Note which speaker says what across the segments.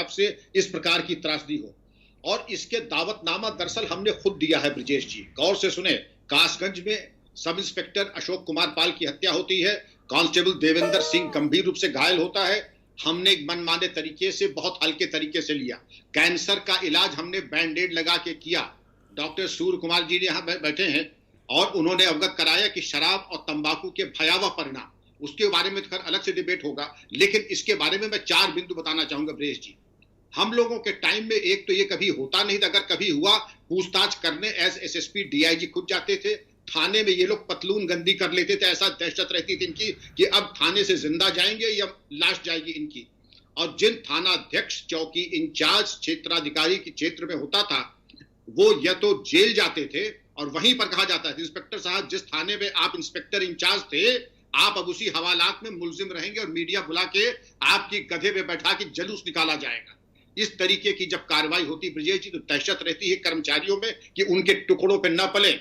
Speaker 1: तरफ से इस प्रकार की त्रासदी हो। और इसके दावतनामा दरअसल हमने खुद दिया है ब्रजेश जी, गौर से सुने। कासगंज में सब इंस्पेक्टर अशोक कुमार पाल की हत्या होती है, कांस्टेबल देवेंद्र सिंह गंभीर रूप से घायल होता है। हमने मनमाने तरीके से, बहुत हल्के तरीके से लिया। कैंसर का इलाज हमने बैंडेड लगा के किया। डॉक्टर सूर्य कुमार जी यहाँ बैठे हैं और उन्होंने अवगत कराया कि शराब और तंबाकू के भयावह परिणाम, उसके बारे में तो खैर अलग से डिबेट होगा, लेकिन इसके बारे में मैं 4 बिंदु बताना चाहूंगा ब्रजेश जी। हम लोगों के टाइम में एक तो ये कभी होता नहीं था, अगर कभी हुआ पूछताछ करने एस एसएसपी डीआईजी खुद जाते थे थाने में। ये लोग पतलून गंदी कर लेते थे, ऐसा दहशत रहती थी इनकी कि अब थाने से जिंदा जाएंगे या लाश जाएगी इनकी। और जिन थाना अध्यक्ष, चौकी इंचार्ज, क्षेत्राधिकारी के क्षेत्र में होता था, वो या तो जेल जाते थे और वहीं पर कहा जाता था इंस्पेक्टर साहब जिस थाने में आप इंस्पेक्टर इंचार्ज थे, आप अब उसी हवालात में मुलजिम रहेंगे और मीडिया बुला के आपकी गधे पे बैठा के जुलूस निकाला जाएगा। इस तरीके की जब कार्रवाई होती ब्रजेश जी, तो दहशत रहती है कर्मचारियों में कि उनके टुकड़ों पे न पले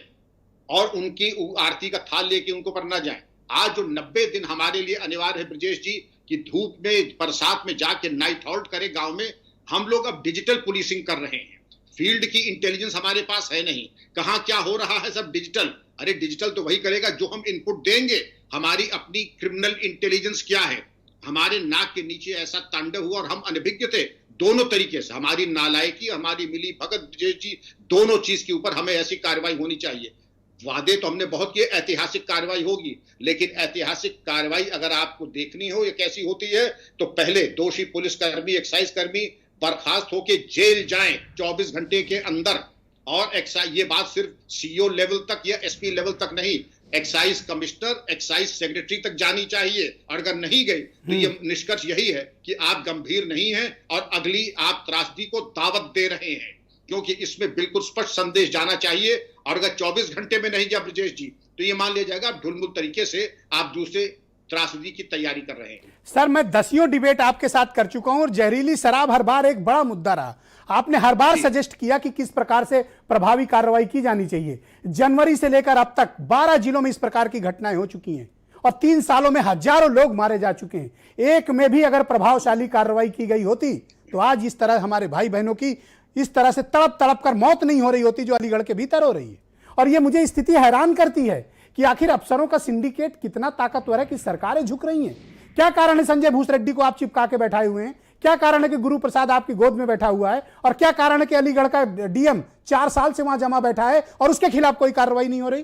Speaker 1: और उनकी आरती का थाल लेके उनको पर न जाए। आज जो 90 दिन हमारे लिए अनिवार्य है ब्रजेश जी कि धूप में बरसात में जाके नाइट हॉल्ट करें गांव में, हम लोग अब डिजिटल पुलिसिंग कर रहे हैं। फील्ड की इंटेलिजेंस हमारे पास है नहीं, कहां क्या हो रहा है सब डिजिटल। अरे डिजिटल तो वही करेगा जो हम इनपुट देंगे। हमारी अपनी क्रिमिनल इंटेलिजेंस क्या है, हमारे नाक के नीचे ऐसा तांडव हुआ और हम अनभिज्ञ थे दोनों तरीके से। हमारी नालायकी, हमारी मिली भगत ब्रजेश जी, दोनों चीज के ऊपर हमें ऐसी कार्रवाई होनी चाहिए। वादे तो हमने बहुत किए, ऐतिहासिक कार्रवाई होगी, लेकिन ऐतिहासिक कार्रवाई अगर आपको देखनी हो ये कैसी होती है, तो पहले दोषी पुलिसकर्मी, एक्साइज कर्मी बर्खास्त होके जेल जाएं 24 घंटे के अंदर। और एक्साइज, ये बात सिर्फ सीओ लेवल तक या एसपी लेवल तक नहीं, एक्साइज कमिश्नर, एक्साइज सेक्रेटरी तक जानी चाहिए। और अगर नहीं गई तो ये निष्कर्ष यही है कि आप गंभीर नहीं हैं और अगली आप त्रासदी को दावत दे रहे हैं, क्योंकि इसमें बिल्कुल स्पष्ट संदेश जाना चाहिए। और अगर 24 घंटे में नहीं जा ब्रजेश जी, तो ये मान लिया जाएगा आप ढुलमुल तरीके से आप दूसरे त्रासदी की तैयारी कर रहे हैं।
Speaker 2: सर, मैं 10 डिबेट आपके साथ कर चुका हूं और जहरीली शराब हर बार एक बड़ा मुद्दा रहा। आपने हर बार सजेस्ट किया कि किस प्रकार से प्रभावी कार्रवाई की जानी चाहिए। जनवरी से लेकर अब तक 12 जिलों में इस प्रकार की घटनाएं हो चुकी हैं और 3 सालों में हजारों लोग मारे जा चुके हैं। एक में भी अगर प्रभावशाली कार्रवाई की गई होती तो आज इस तरह हमारे भाई बहनों की इस तरह से तड़प तड़प कर मौत नहीं हो रही होती जो अलीगढ़ के भीतर हो रही है। और यह मुझे स्थिति हैरान करती है कि आखिर अफसरों का सिंडिकेट कितना ताकतवर है कि सरकारें झुक रही हैं। क्या कारण है संजय भूसरेड्डी को आप चिपका के बैठाए हुए हैं? क्या कारण है कि गुरु प्रसाद आपकी गोद में बैठा हुआ है? और क्या कारण है कि अलीगढ़ का डीएम 4 साल से वहां जमा बैठा है और उसके खिलाफ कोई कार्रवाई नहीं हो रही?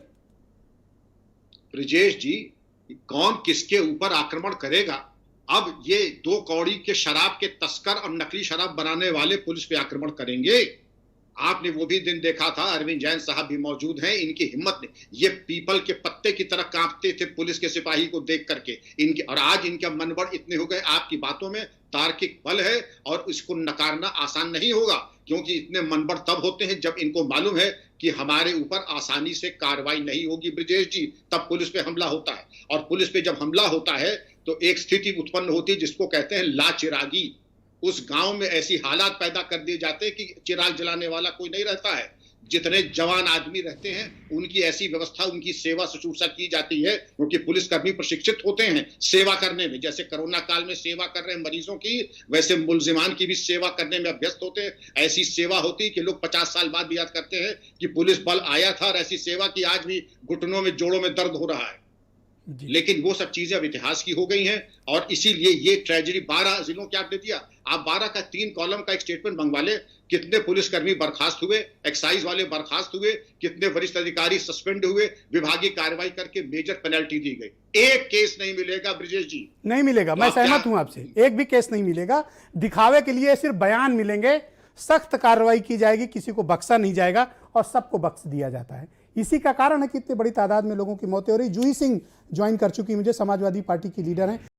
Speaker 1: ब्रजेश जी, कौन किसके ऊपर आक्रमण करेगा? अब ये 2 कौड़ी के शराब के तस्कर और नकली शराब बनाने वाले पुलिस पे आक्रमण करेंगे। आपने वो भी दिन देखा था, अरविंद जैन साहब भी मौजूद हैं, इनकी हिम्मत ने, ये पीपल के पत्ते की तरह कांपते थे पुलिस के सिपाही को देख करके इनके। और आज इनका मनबड़ इतने हो गए, आपकी बातों में तार्किक बल है और इसको नकारना आसान नहीं होगा, क्योंकि इतने मनबड़ तब होते हैं जब इनको मालूम है कि हमारे ऊपर आसानी से कार्रवाई नहीं होगी ब्रजेश जी, तब पुलिस पे हमला होता है। और पुलिस पे जब हमला होता है तो एक स्थिति उत्पन्न होती है जिसको कहते हैं लाचिरागी। उस गांव में ऐसी हालात पैदा कर दिए जाते हैं कि चिराग जलाने वाला कोई नहीं रहता है। जितने जवान आदमी रहते हैं उनकी ऐसी व्यवस्था, उनकी सेवा शुश्रूषा की जाती है, क्योंकि पुलिसकर्मी प्रशिक्षित होते हैं सेवा करने में। जैसे कोरोना काल में सेवा कर रहे हैं मरीजों की, वैसे मुलजिमान की भी सेवा करने में अभ्यस्त होते हैं। ऐसी सेवा होती है कि लोग 50 साल बाद भी याद करते हैं कि पुलिस बल आया था और ऐसी सेवा की आज भी घुटनों में, जोड़ों में दर्द हो रहा है। लेकिन वो सब चीजें अब इतिहास की हो गई हैं और इसीलिए ये ट्रेजेडी 12 जिलों के आपने दिया। आप 12 का 3 कॉलम का एक स्टेटमेंट मंगवा ले, कितने पुलिसकर्मी बर्खास्त हुए, एक्साइज वाले बर्खास्त हुए, कितने वरिष्ठ अधिकारी सस्पेंड हुए, विभागीय कार्रवाई करके मेजर पेनल्टी दी गई। एक केस नहीं मिलेगा ब्रजेश जी,
Speaker 2: नहीं मिलेगा। मैं सहमत हूं आपसे, एक भी केस नहीं मिलेगा। दिखावे के लिए सिर्फ बयान मिलेंगे। सख्त कार्रवाई की जाएगी, किसी को बख्शा नहीं जाएगा और सबको बख्श दिया जाता है। इसी का कारण है कि इतनी बड़ी तादाद में लोगों की मौतें हो रही। जूही सिंह ज्वाइन कर चुकी, मुझे समाजवादी पार्टी की लीडर हैं।